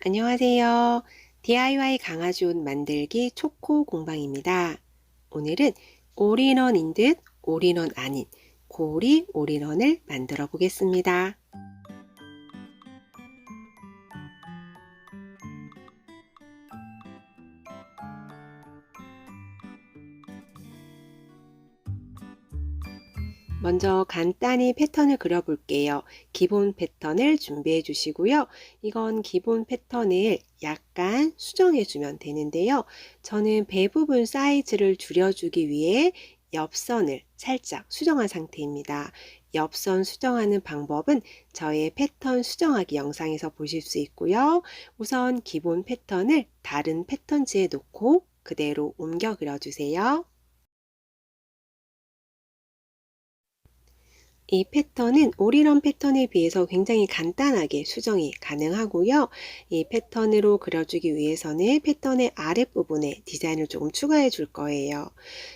안녕하세요. DIY 강아지 옷 만들기 초코 공방입니다. 오늘은 올인원인 듯 올인원 아닌 고리 올인원을 만들어 보겠습니다. 먼저 간단히 패턴을 그려 볼게요. 기본 패턴을 준비해 주시고요. 이건 기본 패턴을 약간 수정해 주면 되는데요. 저는 배 부분 사이즈를 줄여주기 위해 옆선을 살짝 수정한 상태입니다. 옆선 수정하는 방법은 저의 패턴 수정하기 영상에서 보실 수 있고요. 우선 기본 패턴을 다른 패턴지에 놓고 그대로 옮겨 그려주세요. 이 패턴은 올인원 패턴에 비해서 굉장히 간단하게 수정이 가능하고요. 이 패턴으로 그려주기 위해서는 패턴의 아랫부분에 디자인을 조금 추가해 줄 거예요.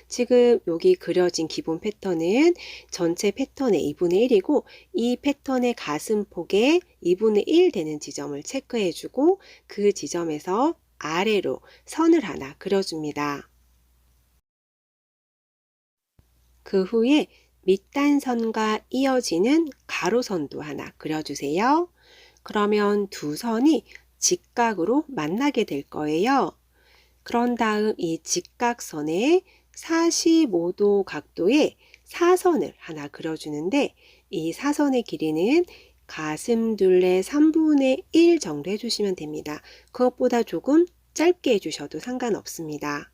지금 여기 그려진 기본 패턴은 전체 패턴의 2분의 1이고 이 패턴의 가슴폭의 2분의 1 되는 지점을 체크해 주고 그 지점에서 아래로 선을 하나 그려줍니다. 그 후에 밑단선과 이어지는 가로선도 하나 그려주세요. 그러면 두 선이 직각으로 만나게 될 거예요. 그런 다음 이 직각선에 45도 각도의 사선을 하나 그려주는데 이 사선의 길이는 가슴둘레 3분의 1 정도 해주시면 됩니다. 그것보다 조금 짧게 해주셔도 상관없습니다.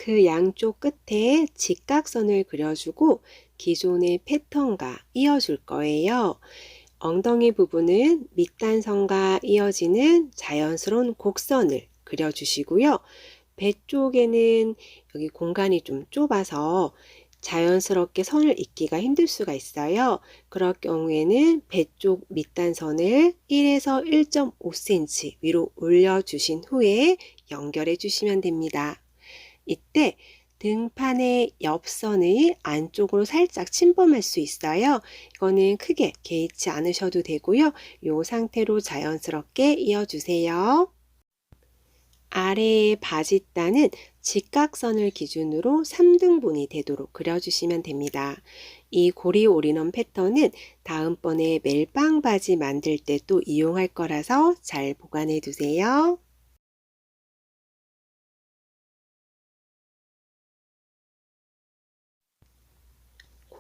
그 양쪽 끝에 직각선을 그려주고 기존의 패턴과 이어줄 거예요. 엉덩이 부분은 밑단선과 이어지는 자연스러운 곡선을 그려주시고요. 배 쪽에는 여기 공간이 좀 좁아서 자연스럽게 선을 잇기가 힘들 수가 있어요. 그럴 경우에는 배 쪽 밑단선을 1에서 1.5cm 위로 올려주신 후에 연결해 주시면 됩니다. 이때 등판의 옆선의 안쪽으로 살짝 침범할 수 있어요. 이거는 크게 개의치 않으셔도 되고요. 이 상태로 자연스럽게 이어주세요. 아래의 바짓단은 직각선을 기준으로 3등분이 되도록 그려주시면 됩니다. 이 고리 올인원 패턴은 다음번에 멜빵 바지 만들 때 또 이용할 거라서 잘 보관해 두세요.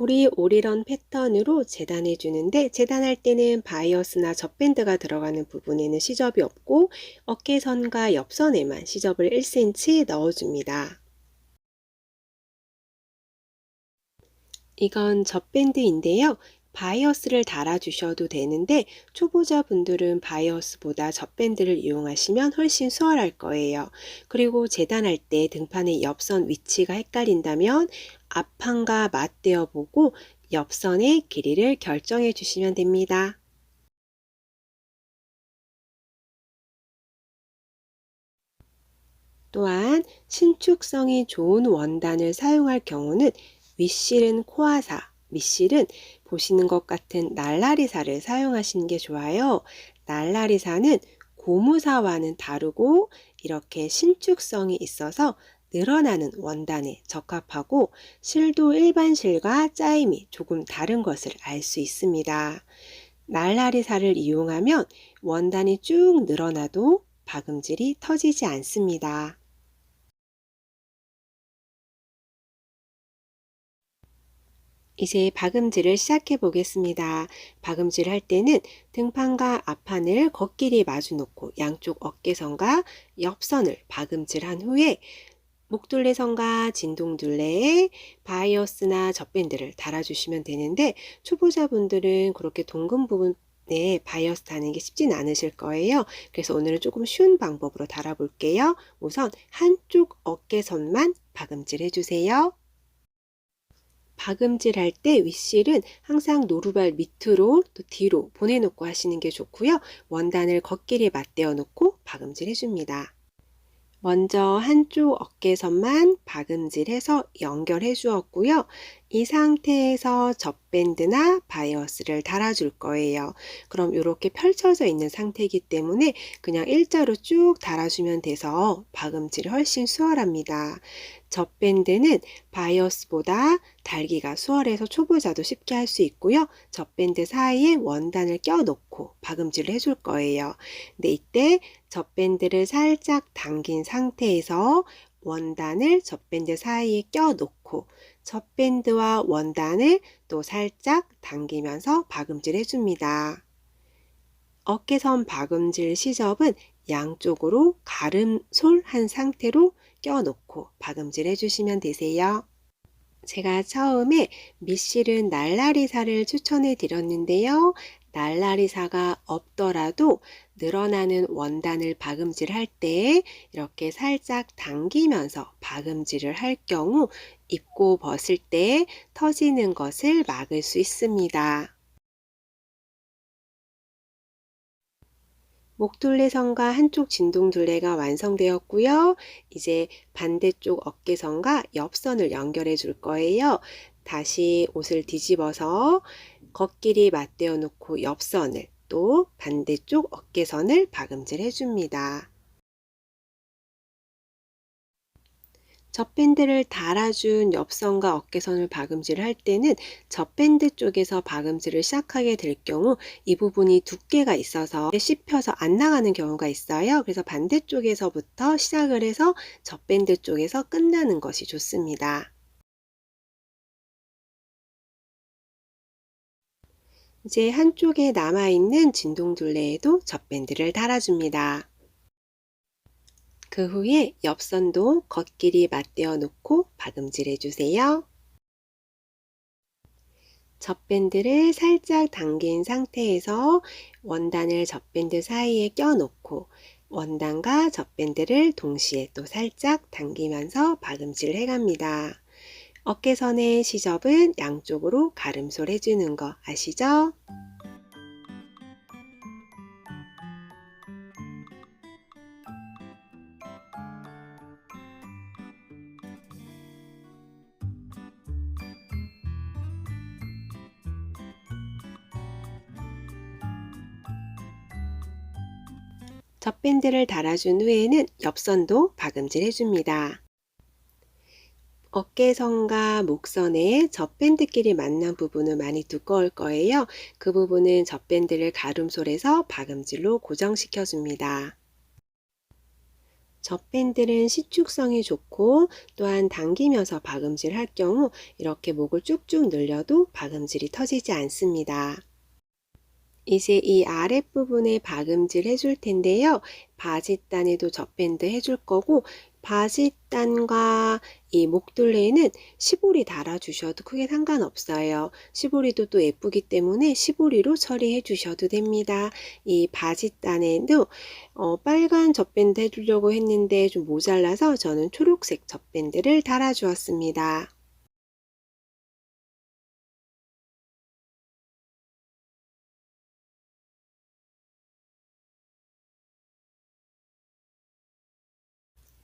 고리 올인원 패턴으로 재단해 주는데 재단할 때는 바이어스나 젖밴드가 들어가는 부분에는 시접이 없고 어깨선과 옆선에만 시접을 1cm 넣어줍니다. 이건 젖밴드인데요. 바이어스를 달아주셔도 되는데 초보자분들은 바이어스보다 젖밴드를 이용하시면 훨씬 수월할 거예요. 그리고 재단할 때 등판의 옆선 위치가 헷갈린다면 앞판과 맞대어 보고 옆선의 길이를 결정해 주시면 됩니다. 또한 신축성이 좋은 원단을 사용할 경우는 윗실은 코아사, 밑실은 보시는 것 같은 날라리사를 사용하시는 게 좋아요. 날라리사는 고무사와는 다르고 이렇게 신축성이 있어서 늘어나는 원단에 적합하고 실도 일반 실과 짜임이 조금 다른 것을 알 수 있습니다. 날라리사를 이용하면 원단이 쭉 늘어나도 박음질이 터지지 않습니다. 이제 박음질을 시작해 보겠습니다. 박음질 할 때는 등판과 앞판을 걷길이 마주 놓고 양쪽 어깨선과 옆선을 박음질한 후에 목둘레선과 진동둘레에 바이어스나 젖밴드를 달아주시면 되는데 초보자분들은 그렇게 동근 부분에 바이어스 다는 게 쉽진 않으실 거예요. 그래서 오늘은 조금 쉬운 방법으로 달아볼게요. 우선 한쪽 어깨선만 박음질 해주세요. 박음질 할 때 윗실은 항상 노루발 밑으로 또 뒤로 보내놓고 하시는 게 좋고요. 원단을 걷길에 맞대어 놓고 박음질 해줍니다. 먼저 한쪽 어깨선만 박음질해서 연결해 주었고요. 이 상태에서 젖밴드나 바이어스를 달아줄 거예요. 그럼 이렇게 펼쳐져 있는 상태이기 때문에 그냥 일자로 쭉 달아주면 돼서 박음질이 훨씬 수월합니다. 젖밴드는 바이어스보다 달기가 수월해서 초보자도 쉽게 할 수 있고요. 젖밴드 사이에 원단을 껴놓고 박음질을 해줄 거예요. 근데 이때 젖밴드를 살짝 당긴 상태에서 원단을 젖밴드 사이에 껴놓고 젖밴드와 원단을 또 살짝 당기면서 박음질 해줍니다. 어깨선 박음질 시접은 양쪽으로 가름솔한 상태로 껴놓고 박음질 해주시면 되세요. 제가 처음에 밑실은 날라리사를 추천해 드렸는데요. 날라리사가 없더라도 늘어나는 원단을 박음질할 때 이렇게 살짝 당기면서 박음질을 할 경우 입고 벗을 때 터지는 것을 막을 수 있습니다. 목둘레선과 한쪽 진동둘레가 완성되었고요. 이제 반대쪽 어깨선과 옆선을 연결해 줄 거예요. 다시 옷을 뒤집어서 겉길이 맞대어 놓고 옆선을 또 반대쪽 어깨선을 박음질 해줍니다. 젖밴드를 달아준 옆선과 어깨선을 박음질을 할 때는 젖밴드 쪽에서 박음질을 시작하게 될 경우 이 부분이 두께가 있어서 씹혀서 안 나가는 경우가 있어요. 그래서 반대쪽에서부터 시작을 해서 젖밴드 쪽에서 끝나는 것이 좋습니다. 이제 한쪽에 남아있는 진동둘레에도 젖밴드를 달아줍니다. 그 후에 옆선도 겉길이 맞대어 놓고 박음질 해주세요. 젖밴드를 살짝 당긴 상태에서 원단을 젖밴드 사이에 껴놓고 원단과 젖밴드를 동시에 또 살짝 당기면서 박음질 해갑니다. 어깨선의 시접은 양쪽으로 가름솔 해주는 거 아시죠? 젖밴드를 달아준 후에는 옆선도 박음질 해줍니다. 어깨선과 목선의 젖밴드끼리 만난 부분은 많이 두꺼울 거예요. 그 부분은 젖밴드를 가름솔해서 박음질로 고정시켜 줍니다. 젖밴드는 시축성이 좋고 또한 당기면서 박음질 할 경우 이렇게 목을 쭉쭉 늘려도 박음질이 터지지 않습니다. 이제 이 아랫부분에 박음질 해줄 텐데요. 바짓단에도 젖밴드 해줄 거고 바짓단과 이 목둘레에는 시보리 달아주셔도 크게 상관없어요. 시보리도 또 예쁘기 때문에 시보리로 처리해 주셔도 됩니다. 이 바짓단에도 빨간 젖밴드 해주려고 했는데 좀 모자라서 저는 초록색 젖밴드를 달아주었습니다.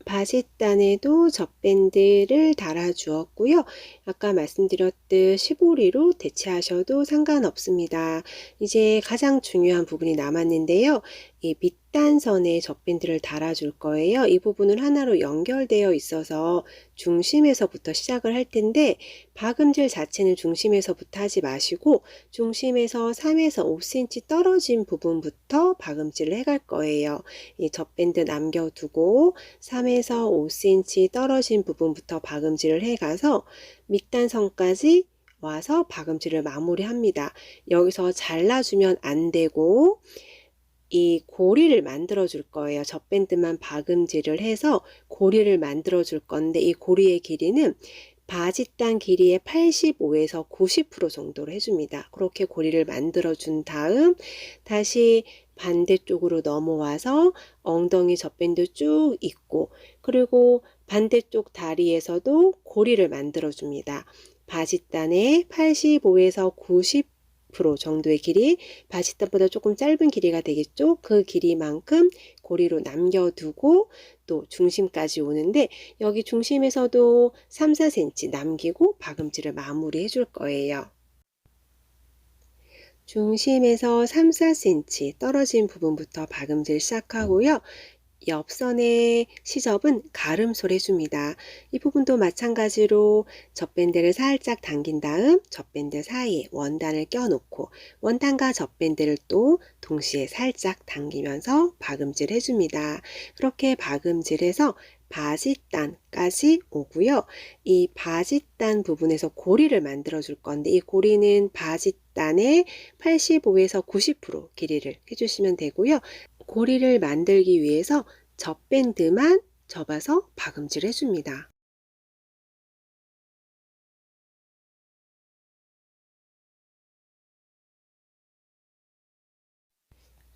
바짓단에도 젖밴드를 달아 주었고요. 아까 말씀드렸듯 시보리로 대체하셔도 상관없습니다. 이제 가장 중요한 부분이 남았는데요. 이 밑단선에 젖밴드를 달아줄 거예요. 이 부분은 하나로 연결되어 있어서 중심에서부터 시작을 할 텐데 박음질 자체는 중심에서부터 하지 마시고 중심에서 3에서 5cm 떨어진 부분부터 박음질을 해갈 거예요. 이 젖밴드 남겨두고 3에서 5cm 떨어진 부분부터 박음질을 해가서 밑단선까지 와서 박음질을 마무리합니다. 여기서 잘라주면 안 되고 이 고리를 만들어 줄 거예요. 젖밴드만 박음질을 해서 고리를 만들어 줄 건데 이 고리의 길이는 바짓단 길이의 85에서 90% 정도로 해줍니다. 그렇게 고리를 만들어 준 다음 다시 반대쪽으로 넘어와서 엉덩이 젖밴드 쭉 입고 그리고 반대쪽 다리에서도 고리를 만들어 줍니다. 바짓단의 85에서 90% 정도의 길이 바짓단보다 조금 짧은 길이가 되겠죠. 그 길이만큼 고리로 남겨두고 또 중심까지 오는데 여기 중심에서도 3, 4cm 남기고 박음질을 마무리해 줄 거예요. 중심에서 3, 4cm 떨어진 부분부터 박음질 시작하고요. 옆선의 시접은 가름솔 해줍니다. 이 부분도 마찬가지로 젖밴드를 살짝 당긴 다음 젖밴드 사이에 원단을 껴놓고 원단과 젖밴드를 또 동시에 살짝 당기면서 박음질 해줍니다. 그렇게 박음질해서 바짓단까지 오고요. 이 바짓단 부분에서 고리를 만들어 줄 건데 이 고리는 바짓단의 85에서 90% 길이를 해주시면 되고요. 고리를 만들기 위해서 젖밴드만 접어서 박음질 해줍니다.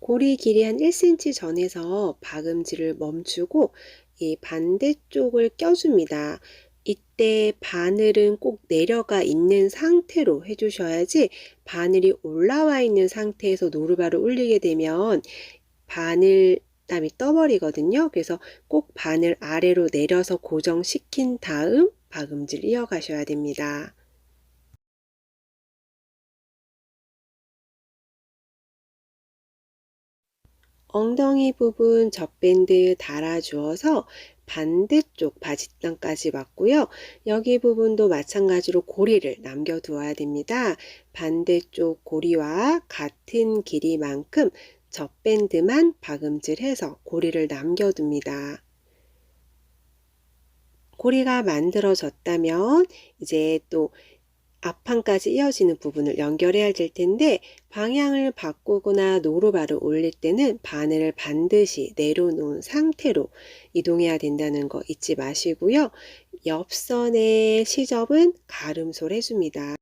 고리 길이 한 1cm 전에서 박음질을 멈추고 이 반대쪽을 껴줍니다. 이때 바늘은 꼭 내려가 있는 상태로 해주셔야지 바늘이 올라와 있는 상태에서 노루발을 올리게 되면 바늘땀이 떠버리거든요. 그래서 꼭 바늘 아래로 내려서 고정시킨 다음 박음질 이어가셔야 됩니다. 엉덩이 부분 젖밴드 달아주어서 반대쪽 바짓단까지 맞고요. 여기 부분도 마찬가지로 고리를 남겨두어야 됩니다. 반대쪽 고리와 같은 길이만큼 젖밴드만 박음질해서 고리를 남겨둡니다. 고리가 만들어졌다면 이제 또 앞판까지 이어지는 부분을 연결해야 될 텐데 방향을 바꾸거나 노루발을 올릴 때는 바늘을 반드시 내려놓은 상태로 이동해야 된다는 거 잊지 마시고요. 옆선의 시접은 가름솔 해줍니다.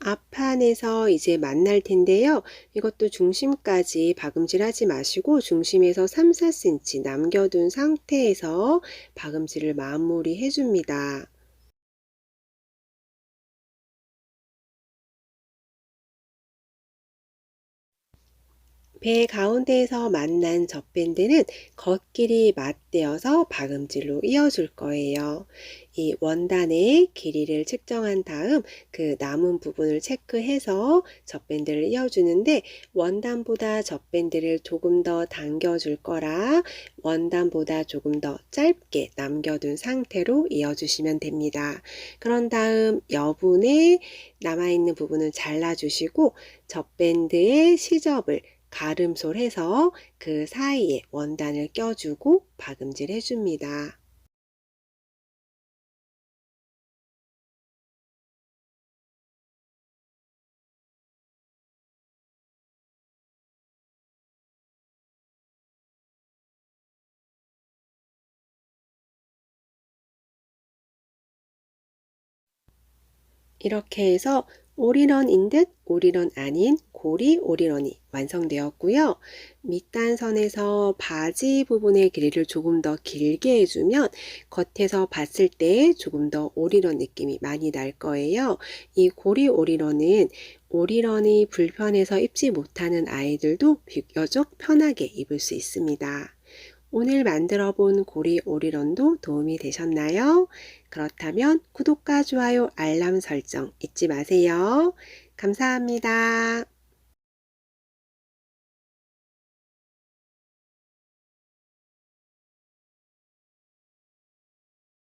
앞판에서 이제 만날 텐데요. 이것도 중심까지 박음질 하지 마시고 중심에서 3, 4cm 남겨둔 상태에서 박음질을 마무리 해줍니다. 배 가운데에서 만난 젖밴드는 겉길이 맞대어서 박음질로 이어줄 거예요. 이 원단의 길이를 측정한 다음 그 남은 부분을 체크해서 젖밴드를 이어주는데 원단보다 젖밴드를 조금 더 당겨줄 거라 원단보다 조금 더 짧게 남겨둔 상태로 이어주시면 됩니다. 그런 다음 여분의 남아있는 부분을 잘라주시고 젖밴드의 시접을 가름솔 해서 그 사이에 원단을 껴주고 박음질 해줍니다. 이렇게 해서 올인원인 듯 올인원 아닌 고리 올인원이 완성되었고요. 밑단선에서 바지 부분의 길이를 조금 더 길게 해주면 겉에서 봤을 때 조금 더 올인원 느낌이 많이 날 거예요. 이 고리 올인원은 올인원이 불편해서 입지 못하는 아이들도 비교적 편하게 입을 수 있습니다. 오늘 만들어 본 고리 오리런도 도움이 되셨나요? 그렇다면 구독과 좋아요, 알람 설정 잊지 마세요. 감사합니다.